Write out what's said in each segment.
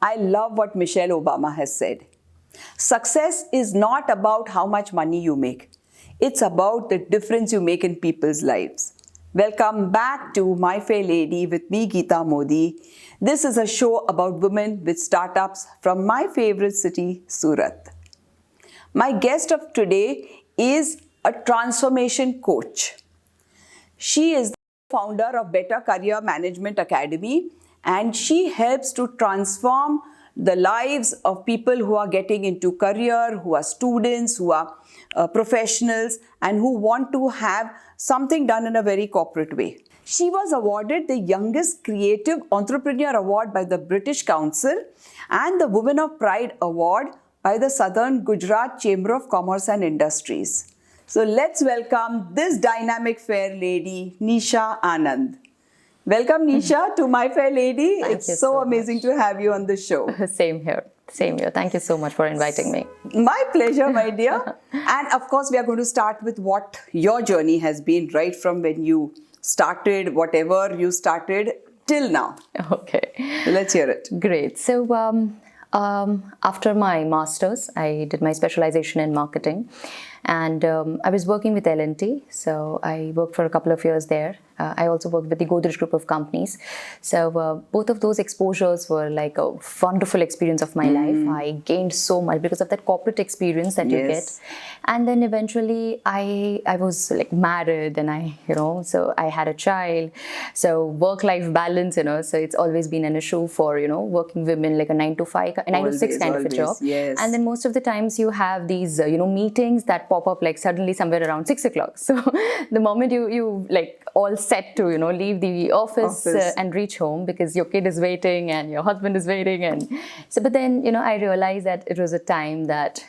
I love what Michelle Obama has said. Success is not about how much money you make. It's about the difference you make in people's lives. Welcome back to My Fair Lady with me, Geeta Modi. This is a show about women with startups from my favorite city, Surat. My guest of today is a transformation coach. She is the founder of Better Career Management Academy, and she helps to transform the lives of people who are getting into career, who are students, who are professionals, and who want to have something done in a very corporate way. She was awarded the Youngest Creative Entrepreneur Award by the British Council and the Women of Pride Award by the Southern Gujarat Chamber of Commerce and Industries. So let's welcome this dynamic fair lady, Nisha Anand. Welcome, Nisha, to My Fair Lady. It's so amazing to have you on the show. Same here. Same here. Thank you so much for inviting me. My pleasure, my dear. And of course, we are going to start with what your journey has been right from when you started, whatever you started till now. Okay. So let's hear it. Great. So after my master's, I did my specialization in marketing. And I was working with L&T, so I worked for a couple of years there. I also worked with the Godrej group of companies. So both of those exposures were like a wonderful experience of my life. I gained so much because of that corporate experience that you get. And then eventually I was like married and so I had a child. So work-life balance, so it's always been an issue for, working women, like a 9 to 6 kind of a job. Yes. And then most of the times you have these, meetings that pop up like suddenly somewhere around 6 o'clock. So the moment you like all set to, leave the office. And reach home because your kid is waiting and your husband is waiting. And so, but then, I realized that it was a time that,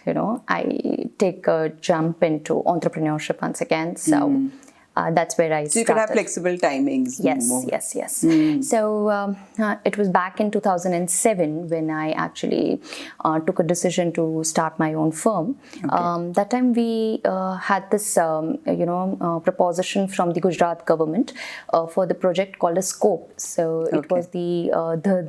I take a jump into entrepreneurship once again. So that's where I started. So you could have flexible timings. Yes. So it was back in 2007 when I actually took a decision to start my own firm. Okay. That time we had this, proposition from the Gujarat government for the project called a Scope. So it was the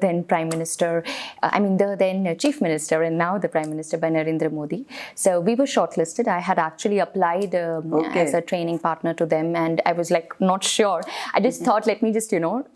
then Prime Minister, the then Chief Minister and now the Prime Minister by Narendra Modi. So we were shortlisted. I had actually applied as a training partner to them. And I was like not sure. I just thought, let me just,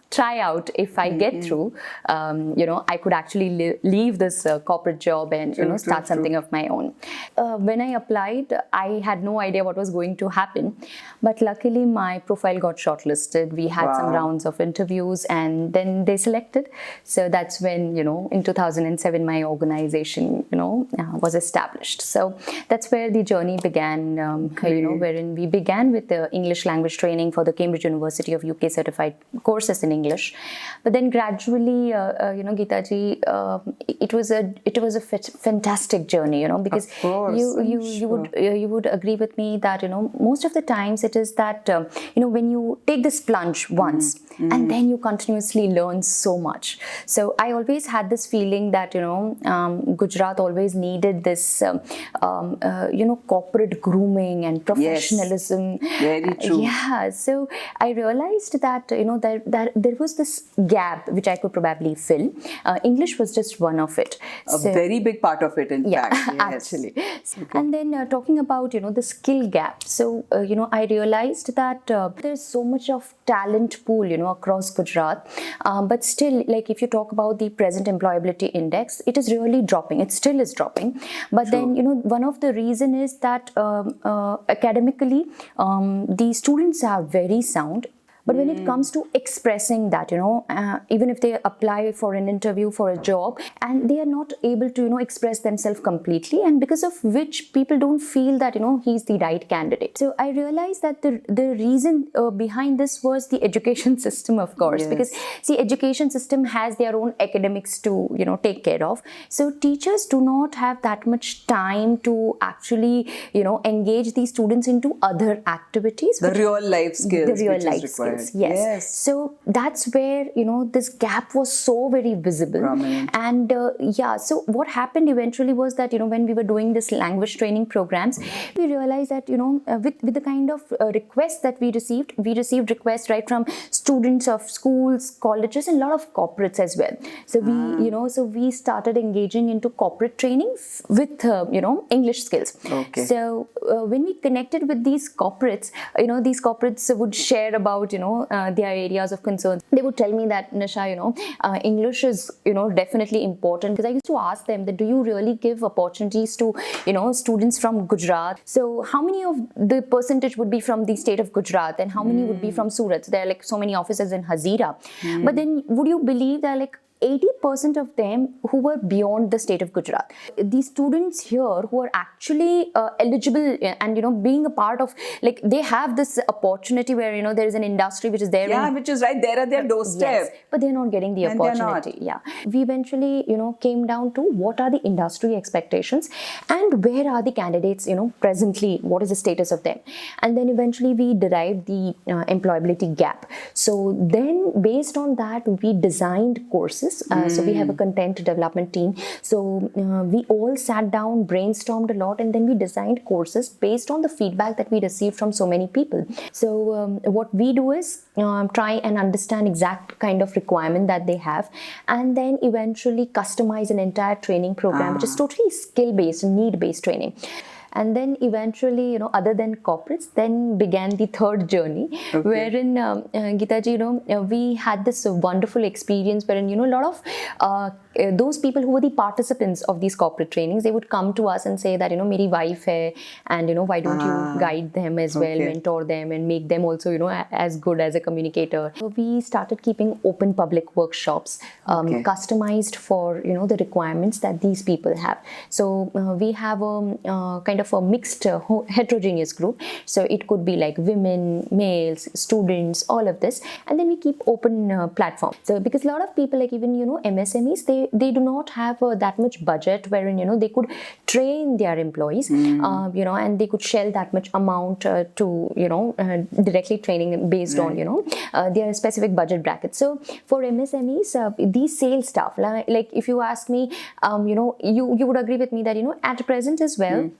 try out if I get through, I could actually leave this corporate job and, start something of my own. When I applied, I had no idea what was going to happen. But luckily, my profile got shortlisted. We had some rounds of interviews and then they selected. So that's when, in 2007, my organization, was established. So that's where the journey began, wherein we began with the English language training for the Cambridge University of UK certified courses in English, but then gradually, Geeta ji, it was a fantastic journey, because you would agree with me that most of the times it is that when you take this plunge once and then you continuously learn so much. So I always had this feeling that Gujarat always needed this corporate grooming and professionalism. Yes. Very true. Yeah, so I realized that there was this gap which I could probably fill. English was just one of it. A very big part of it, in fact. Yes. Actually. Okay. And then talking about the skill gap. So I realized that there's so much of talent pool across Gujarat, but still, like if you talk about the present employability index, it is really dropping. It still is dropping. But then one of the reason is that academically the students are very sound. But when it comes to expressing that, even if they apply for an interview for a job and they are not able to, express themselves completely, and because of which people don't feel that, he's the right candidate. So I realized that the reason behind this was the education system, of course, because see, education system has their own academics to, take care of. So teachers do not have that much time to actually, engage these students into other activities. The real life skills. skills. Yes. So that's where, this gap was so very visible. Prominent. And so what happened eventually was that, when we were doing this language training programs, we realized that, with the kind of requests that we received requests right from students of schools, colleges, and a lot of corporates as well. So we started engaging into corporate training with, English skills. Okay. So when we connected with these corporates, these corporates would share about, their areas of concern. They would tell me that, Nisha, English is, definitely important. Because I used to ask them that, do you really give opportunities to, students from Gujarat? So how many of the percentage would be from the state of Gujarat and how many would be from Surat? So there are like so many offices in Hazira. But then would you believe that like 80% of them who were beyond the state of Gujarat. These students here who are actually eligible and being a part of, like, they have this opportunity where there is an industry which is there. Yeah, which is right there at their doorstep. Yes, but they're not getting the opportunity. Yeah, we eventually came down to what are the industry expectations and where are the candidates presently, what is the status of them, and then eventually we derived the employability gap. So then based on that we designed courses. So we have a content development team. So we all sat down, brainstormed a lot, and then we designed courses based on the feedback that we received from so many people. So what we do is try and understand exact kind of requirement that they have, and then eventually customize an entire training program, which is totally skill-based, need-based training. And then eventually, other than corporates, then began the third journey, wherein, Geeta ji, we had this wonderful experience wherein, a lot of those people who were the participants of these corporate trainings, they would come to us and say that, meri wife hai, and, why don't you guide them as well, mentor them and make them also, as good as a communicator. So we started keeping open public workshops, customized for, the requirements that these people have. So we have a kind of a mixed heterogeneous group. So it could be like women, males, students, all of this. And then we keep open platform. So because a lot of people, like even, MSMEs, they do not have that much budget wherein, they could train their employees, and they could shell that much amount to, directly training them based on, their specific budget bracket. So for MSMEs, these sales staff, like if you ask me, you would agree with me that, at present as well,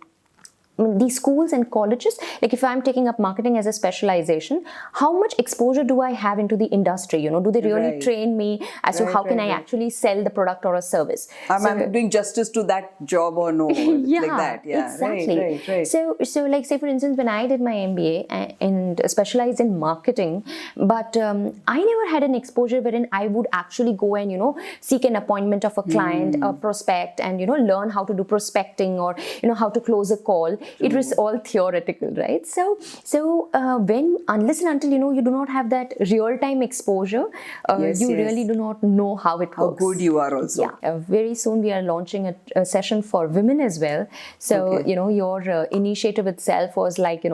these schools and colleges, like if I'm taking up marketing as a specialization, how much exposure do I have into the industry? Do they really train me as to how can I actually sell the product or a service? I'm doing justice to that job or no? Yeah, like that. Yeah, exactly. Right. So like say for instance, when I did my MBA and specialized in marketing, but I never had an exposure wherein I would actually go and seek an appointment of a client, a prospect, and learn how to do prospecting or how to close a call. It was all theoretical, right? So when, unless and until you do not have that real-time exposure, you really do not know how it works. How good you are also. Yeah. Very soon we are launching a session for women as well. So your initiative itself was like such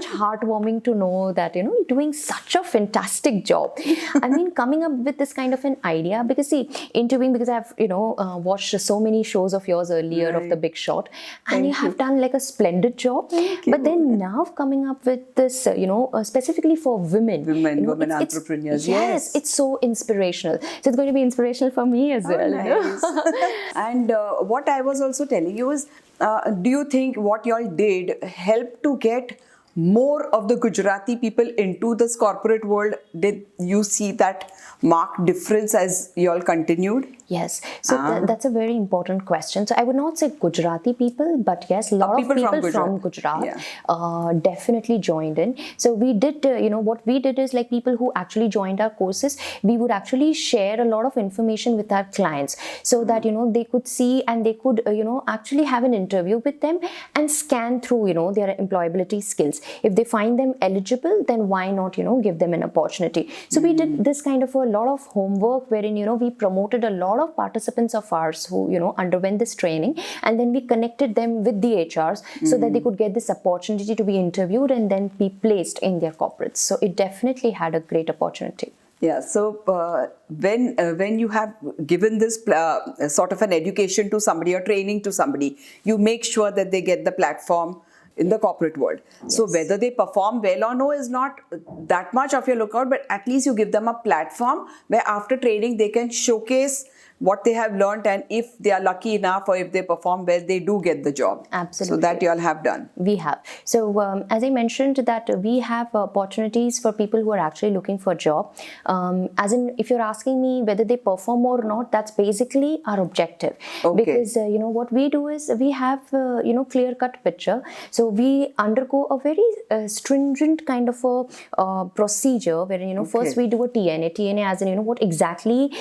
heartwarming to know that you're doing such a fantastic job. I mean, coming up with this kind of an idea, because see, interviewing, because I've watched so many shows of yours earlier of The Big Shot. And you have done like a splendid job. But then now coming up with this, specifically for women. Women entrepreneurs. Yes, it's so inspirational. So it's going to be inspirational for me as well. Nice. And what I was also telling you is, do you think what y'all did helped to get more of the Gujarati people into this corporate world? Did you see that marked difference as y'all continued? Yes. So that's a very important question. So I would not say Gujarati people, but yes, a lot of people from Gujarat definitely joined in. So we did, what we did is like people who actually joined our courses, we would actually share a lot of information with our clients so that, they could see and they could, actually have an interview with them and scan through, their employability skills. If they find them eligible, then why not, give them an opportunity. So we did this kind of a lot of homework wherein, we promoted a lot of participants of ours who, underwent this training, and then we connected them with the HRs so that they could get this opportunity to be interviewed and then be placed in their corporates. So it definitely had a great opportunity. Yeah, so when you have given this sort of an education to somebody or training to somebody, you make sure that they get the platform in the corporate world. So whether they perform well or no is not that much of your lookout, but at least you give them a platform where after training they can showcase what they have learned, and if they are lucky enough or if they perform well, they do get the job. Absolutely. So that you all have done. We have. So as I mentioned that we have opportunities for people who are actually looking for a job. As in, if you're asking me whether they perform or not, that's basically our objective. Okay. Because what we do is we have clear-cut picture. So we undergo a very stringent kind of a procedure where first we do a TNA. TNA as in what exactly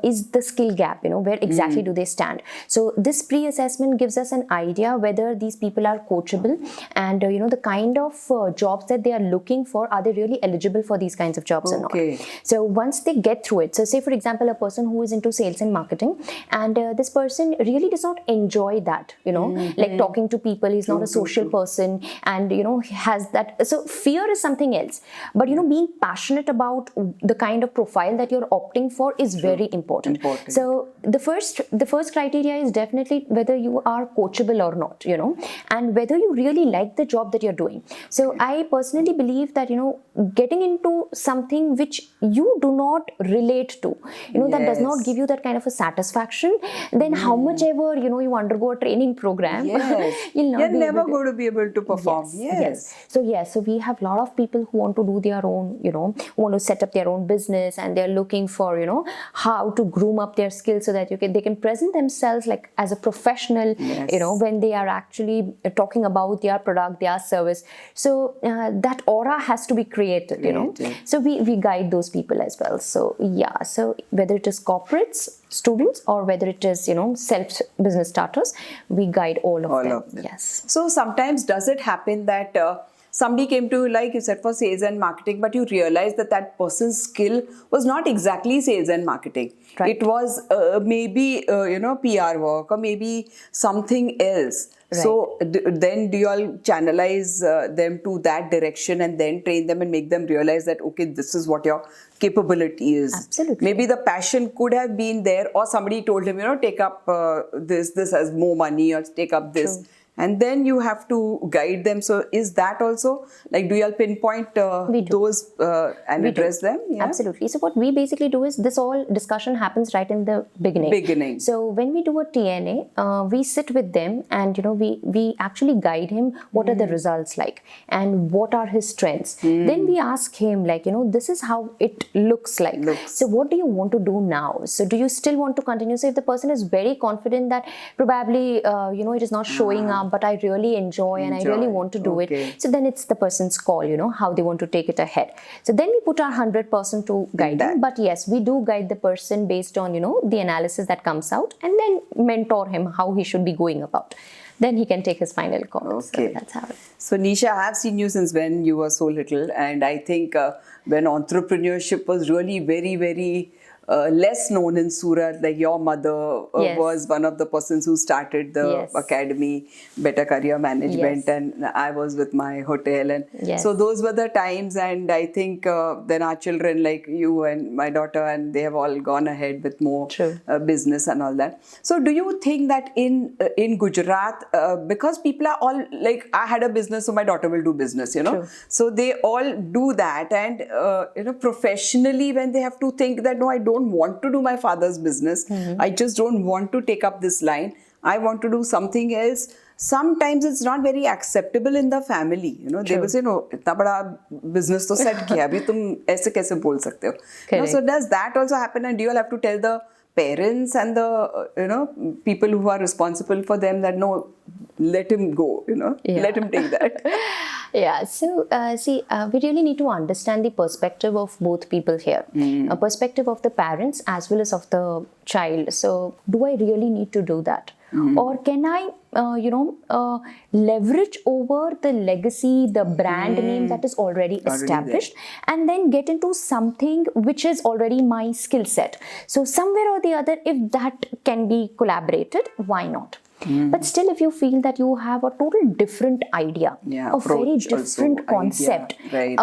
is the skill gap, where exactly do they stand. So this pre-assessment gives us an idea whether these people are coachable, and the kind of jobs that they are looking for, are they really eligible for these kinds of jobs or not. So once they get through it, so say for example a person who is into sales and marketing, and this person really does not enjoy that, like talking to people, he's not a social person, and has that, so fear is something else, but being passionate about the kind of profile that you're opting for is very important. So the first criteria is definitely whether you are coachable or not, and whether you really like the job that you're doing. So I personally believe that getting into something which you do not relate to, that does not give you that kind of a satisfaction, then how much ever you undergo a training program, you're never going to be able to perform. So we have a lot of people who want to do their own, want to set up their own business, and they're looking for how to groom up their skills so that they can present themselves like as a professional, when they are actually talking about their product, their service. So that aura has to be created, So we guide those people as well. So so whether it is corporates, students, or whether it is self business starters, we guide all of them. Yes. So sometimes does it happen that somebody came to you, like you said, for sales and marketing, but you realized that person's skill was not exactly sales and marketing. Right. It was maybe PR work or maybe something else. Right. So then do you all channelize them to that direction and then train them and make them realize that, okay, this is what your capability is. Absolutely. Maybe the passion could have been there, or somebody told him, take up this has more money, or take up this. True. And then you have to guide them. So is that also, like, do you all pinpoint those and address them? Yeah? Absolutely. So what we basically do is, this all discussion happens right in the beginning. So when we do a TNA, we sit with them and, we actually guide him what are the results like and what are his strengths. Then we ask him, like, this is how it looks like. So what do you want to do now? So do you still want to continue? So if the person is very confident that probably, it is not showing up, but I really enjoy and I really want to do it. So then it's the person's call, how they want to take it ahead. So then we put our 100% to guide them. But yes, we do guide the person based on, the analysis that comes out, and then mentor him how he should be going about. Then he can take his final call. Okay. So that's how it. So Nisha, I have seen you since when you were so little, and I think when entrepreneurship was really very, very less known in Surat, like your mother was one of the persons who started the academy, Better Career Management, and I was with my hotel, and so those were the times. And I think then our children, like you and my daughter, and they have all gone ahead with more business and all that. So do you think that in Gujarat, because people are all like, I had a business, so my daughter will do business, so they all do that, and professionally, when they have to think that, no, I don't want to do my father's business, I just don't want to take up this line, I want to do something else. Sometimes it's not very acceptable in the family, they will say, no, itna bada business to set kiya, abhi tum aise kaise bol sakte ho. So does that also happen, and do you all have to tell the parents and the people who are responsible for them that, no, let him go, let him take that? So we really need to understand the perspective of both people here, a perspective of the parents as well as of the child. So do I really need to do that? Or can I, leverage over the legacy, the brand name that is already established, and then get into something which is already my skill set? So somewhere or the other, if that can be collaborated, why not? But still, if you feel that you have a total different idea, a very different concept, like,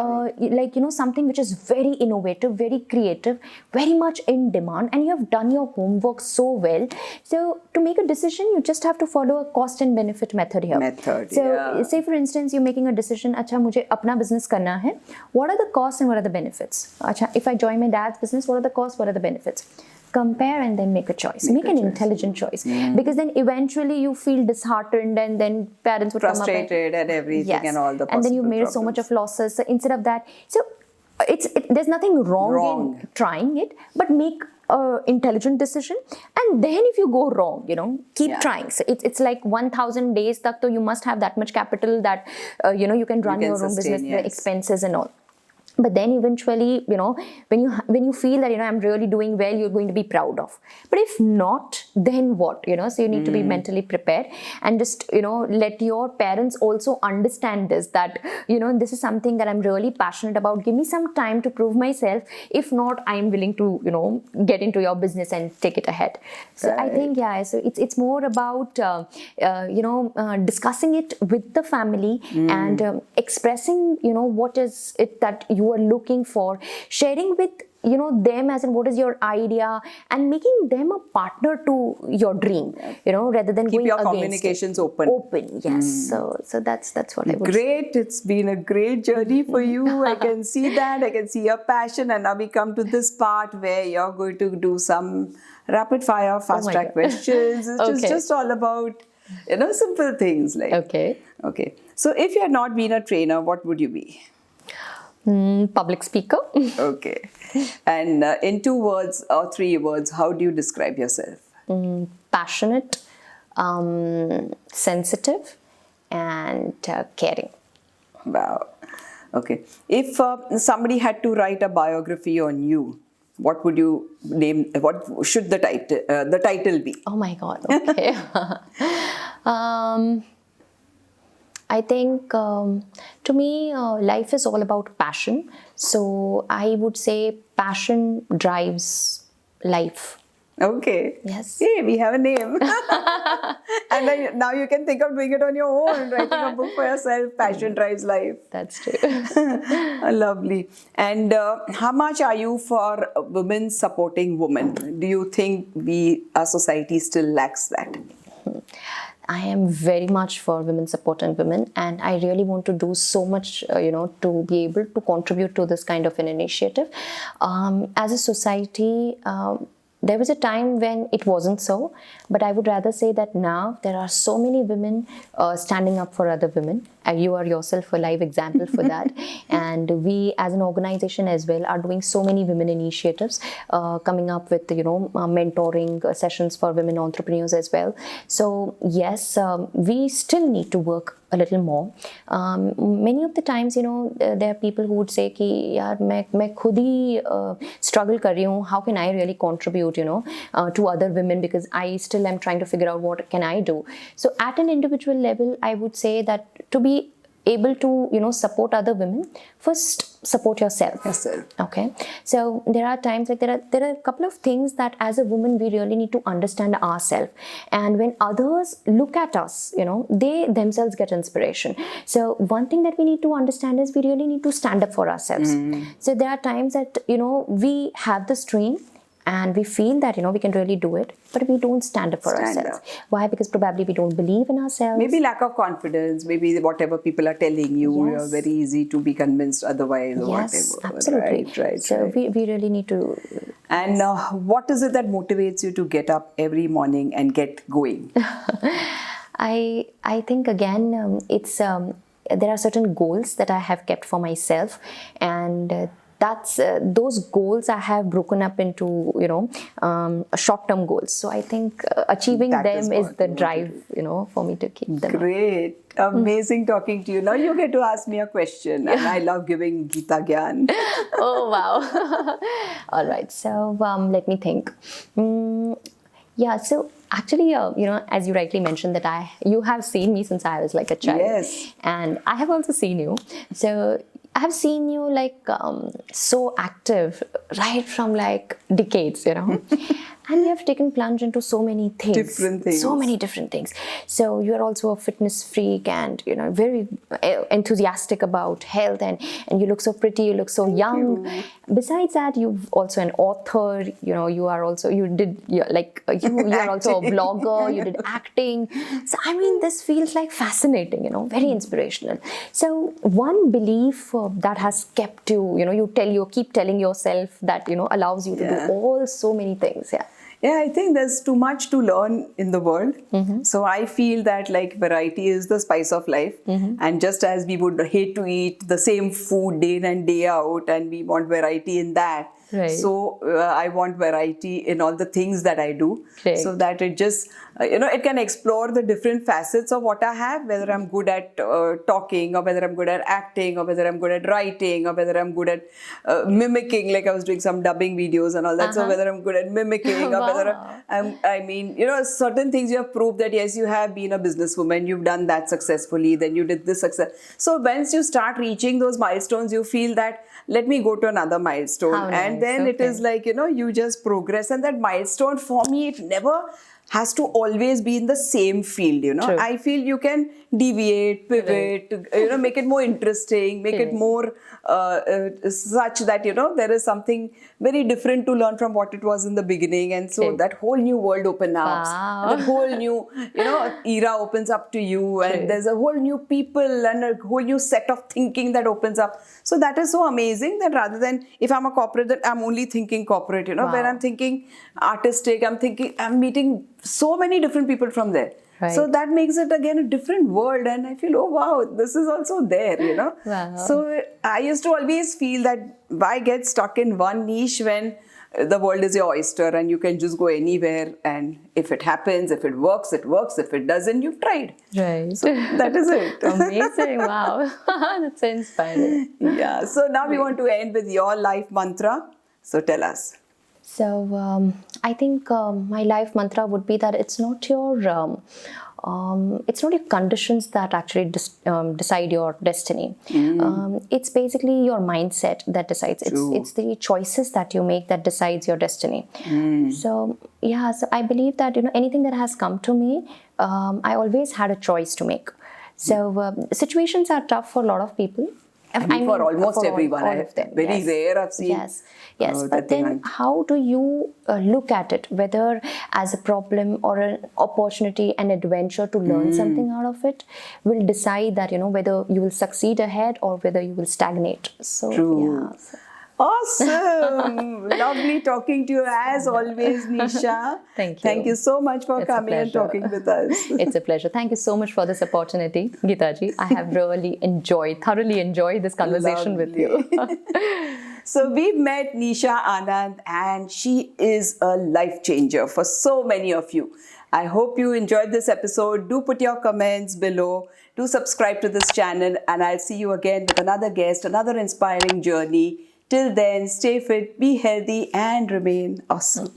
something which is very innovative, very creative, very much in demand, and you have done your homework so well. So to make a decision, you just have to follow a cost and benefit method here. So say for instance, you're making a decision, acha, mujhe apna business karna hai. What are the costs and what are the benefits? Acha, if I join my dad's business, what are the costs, what are the benefits? Compare and then make a choice. Make an intelligent choice. Because then eventually you feel disheartened, and then parents would frustrated come up and everything, and all the possible and then you made problems. so much of losses. So instead of that, there's nothing wrong in trying it, but make an intelligent decision. And then if you go wrong, keep trying. So it's like 1,000 days tak to you must have that much capital that you can run your own business, the expenses and all. But then eventually, when you feel that, I'm really doing well, you're going to be proud of. But if not, then what? So you need to be mentally prepared, and just, let your parents also understand this, that, this is something that I'm really passionate about. Give me some time to prove myself. If not, I'm willing to, get into your business and take it ahead. So I think, so it's more about, discussing it with the family and expressing, what is it that you are looking for, sharing with them as in what is your idea, and making them a partner to your dream, rather than keep going your against communications it. open. Yes. So that's what I would Great. It's been a great journey for you. I can see that. I can see your passion. And now we come to this part where you're going to do some rapid fire, fast track questions. It's just all about, simple things like. Okay. So if you had not been a trainer, what would you be? Public speaker. Okay. And in 2 words or 3 words, how do you describe yourself? Passionate, sensitive, and caring. Wow. Okay. If somebody had to write a biography on you, what would you name? What should the title be? Oh my God. Okay. I think to me, life is all about passion. So I would say passion drives life. Okay. Yes. Hey, we have a name. And then, now you can think of doing it on your own, writing a book for yourself. Passion drives life. That's true. Lovely. And how much are you for women supporting women? Do you think our society still lacks that? I am very much for women supporting women, and I really want to do so much, to be able to contribute to this kind of an initiative. As a society, there was a time when it wasn't so, but I would rather say that now there are so many women standing up for other women. You are yourself a live example for that. And we as an organization as well are doing so many women initiatives, coming up with, mentoring sessions for women entrepreneurs as well. So yes, we still need to work a little more. Many of the times, there are people who would say ki, yaar, main khud hi struggle kar rahi hu. How can I really contribute, to other women, because I still am trying to figure out what can I do. So at an individual level, I would say that to be able to, support other women, first support yourself. Okay. So there are times like there are a couple of things that as a woman we really need to understand ourselves. And when others look at us, they themselves get inspiration. So one thing that we need to understand is we really need to stand up for ourselves. So there are times that, we have this dream and we feel that, we can really do it, but we don't stand up for ourselves. Why? Because probably we don't believe in ourselves. Maybe lack of confidence, maybe whatever people are telling you, you're very easy to be convinced otherwise or whatever. Absolutely. Right. So we really need to... And what is it that motivates you to get up every morning and get going? I think again, it's there are certain goals that I have kept for myself, and that's those goals I have broken up into short-term goals. So I think achieving them is the drive for me to keep them. Great. Amazing talking to you. Now you get to ask me a question, and I love giving Geeta Gyan. Oh wow. All right, so let me think. So actually, as you rightly mentioned that you have seen me since I was like a child. Yes. And I have also seen you. So I have seen you like so active right from like decades, And you have taken plunge into so many things. Different things. So many different things. So you're also a fitness freak and, very enthusiastic about health, and you look so pretty, you look so young. Besides that, you're also an author, you are also, you're also a blogger, you did acting. So, I mean, this feels like fascinating, very inspirational. So one belief that has kept you, you keep telling yourself that, allows you to do all so many things. Yeah, I think there's too much to learn in the world. So I feel that like variety is the spice of life. And just as we would hate to eat the same food day in and day out, and we want variety in that. Right. So I want variety in all the things that I do. Right. So that it just, it can explore the different facets of what I have, whether I'm good at talking, or whether I'm good at acting, or whether I'm good at writing, or whether I'm good at mimicking, like I was doing some dubbing videos and all that. So whether I'm good at mimicking, or whether certain things you have proved that yes, you have been a businesswoman, you've done that successfully, then you did this success. So once you start reaching those milestones, you feel that let me go to another milestone. How and nice. Then it is like, you just progress. And that milestone for me, it never has to always be in the same field, True. I feel you can deviate, pivot, make it more interesting, make it more such that, there is something very different to learn from what it was in the beginning. And so that whole new world opens up. Wow. That whole new, era opens up to you. And there's a whole new people and a whole new set of thinking that opens up. So that is so amazing that rather than, if I'm a corporate, that I'm only thinking corporate, when I'm thinking artistic, I'm meeting so many different people from there. Right. So that makes it again a different world, and I feel, oh wow, this is also there, Wow. So I used to always feel that why get stuck in one niche when the world is your oyster and you can just go anywhere, and if it happens, if it works, it works. If it doesn't, you've tried. Right. So that is it. Amazing. Wow. That's so inspiring. Yeah. So now we want to end with your life mantra. So tell us. So I think my life mantra would be that it's not your conditions that actually decide your destiny. It's basically your mindset that decides. It's the choices that you make that decides your destiny. So I believe that anything that has come to me, I always had a choice to make. So situations are tough for a lot of people. For almost everyone. All of them. Very rare I've seen. Yes. But then how do you look at it, whether as a problem or an opportunity, an adventure to learn something out of it, will decide that, whether you will succeed ahead or whether you will stagnate. So, True. Awesome. Lovely talking to you as always, Nisha. Thank you. Thank you so much for coming and talking with us. It's a pleasure. Thank you so much for this opportunity, Geeta ji. I have really thoroughly enjoyed this conversation with you. So we've met Nisha Anand, and she is a life changer for so many of you. I hope you enjoyed this episode. Do put your comments below. Do subscribe to this channel, and I'll see you again with another guest, another inspiring journey. Till then, stay fit, be healthy, and remain awesome.